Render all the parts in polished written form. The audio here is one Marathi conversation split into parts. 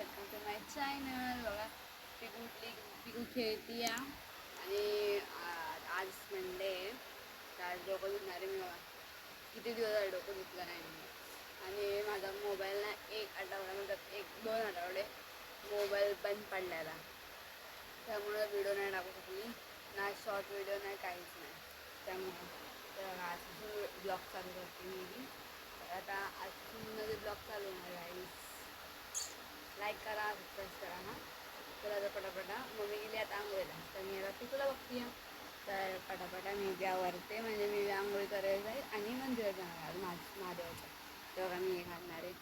Welcome to my channel. बघा पिकू खेळती आणि आज मंडे आज डोकं धुतणार आहे मी. बघा किती दिवस झाले डोकं धुतलं नाही मी. आणि माझा मोबाईल ना एक आठवडा म्हणजे 1-2 आठवडे मोबाईल बंद पडलेला, त्यामुळे व्हिडिओ नाही टाकू शकली ना, शॉर्ट व्हिडिओ नाही, काहीच नाही. त्यामुळे तर आजपासून ब्लॉग चालू करते मी. तर आता आजपासून माझे ब्लॉग चालू होणार आहे. लाईक करा, सबस्क्राईब करा ना. तर आता पटापटा मम्मी गेली आता आंघोळीला, तर मी आता पिकूला बघते. तर पटापटा मी बी आवरते, म्हणजे मी आंघोळी करायला जाईल आणि मंदिरात जाणार आहे महादेवाच्या. तेव्हा मी हे घालणार आहे,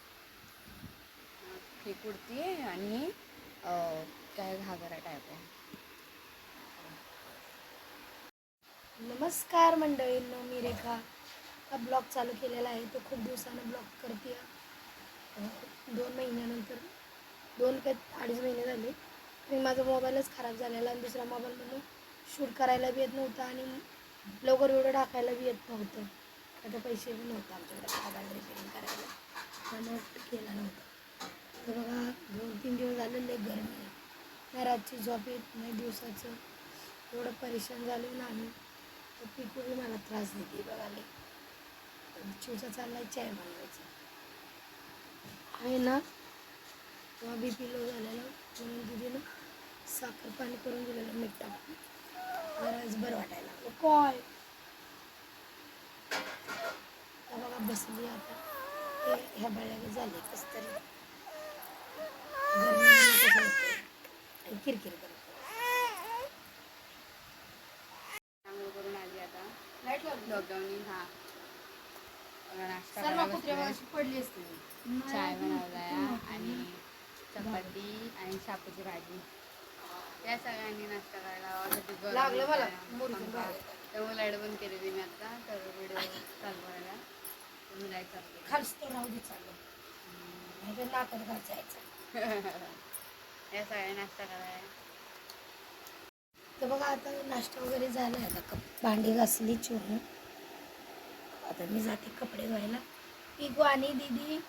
ही कुर्ती आहे आणि काय घागरा टाईप आहे. नमस्कार मंडळींनो, मी रेखा हा ब्लॉग चालू केलेला आहे. तो खूप दिवसानं ब्लॉग करते. 2 महिन्यानंतर 2 ते 2.5 महिने झाले. आणि माझा मोबाईलच खराब झालेला आणि दुसऱ्या मोबाईलमधून शूट करायला बी येत नव्हतं आणि लवकर व्हिडिओ टाकायला बी येत नव्हतं. आता पैसे बी नव्हतं आमच्याकडे मोबाईल रिपेअरिंग करायला, त्यामुळे केला नव्हता. तर बघा 2-3 दिवस झालेले गरमी आहे ना, रातची झोप येत नाही, दिवसाचं एवढं परेशान झालो ना आम्ही. तर पिकू बी मला त्रास देते बघाले. चिवचा चाललाय चाय बनवायचा आहे ना, तेव्हा बी पी लो झालेलं म्हणून दिदीनं साखर पाणी करून दिलेलं, मीठ टाकून जराच बरं वाटायला लागलं. काय तर बघा बसली आता ह्या बळ्याला झाले कस तरी किरकिर करत. आंघोळ करून आली आता लॉकडाऊन. हा नाश्ता पडली असते. चाय बनवलाय आणि चपाती आणि शापूची भाजी. या सगळ्यांनी नाश्ता करायला लागलं मला त्यामुळे लाईट बंद केलेली मी आता. तर व्हिडिओ चालू करायला तुम्ही लाईट चालू खालच तर राहू दे चाललं नाकात घालायचं. या सगळ्यांनी नाश्ता करायला. तर बघा आता नाश्ता वगैरे झाला आहे. आता भांडी घासली चिरून, आता मी जाते कपडे धुवायला. पिकू आणि दीदी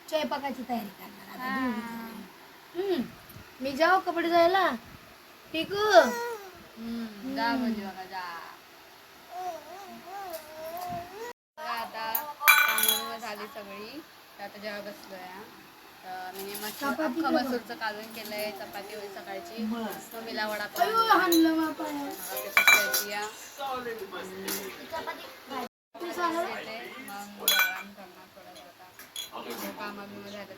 स्वयंपाकाची तयारी करणार आता. मी जाऊ कपडे धुवायला. पिकू जा म्हणजे बघा जा. आता कामं झाली सगळी, तर आता जेव्हा बसलोय म्हणजे मसूरचं कालवण केलंय, चपाती होती सकाळची, मम्मीला वडापाव कामा बिमा झालं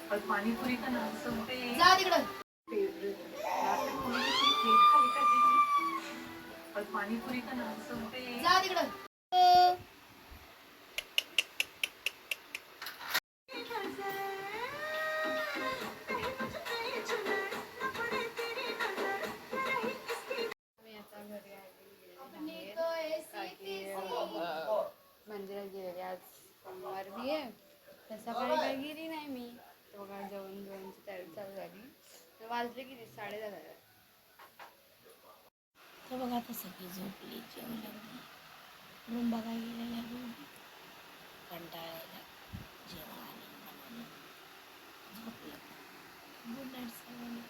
तर पानीपुरी का नाम सुनते जा तिकडं. पानीपुरी का नाम सुनते जा तिकडं. मंदिरात गेलेली, आज सोमवार बी आहे तर सकाळी काही गेली नाही मी. तर बघा जेवणची तयारी चालू झाली. तर वाजले किती 10:30. तर बघा आता सगळी झोपली, जेवण रूम बघायला गेलेल्या रूम कंटाळायला जेवण आले बनवलं झोपलं. गुड नाईट सगळ्यांना.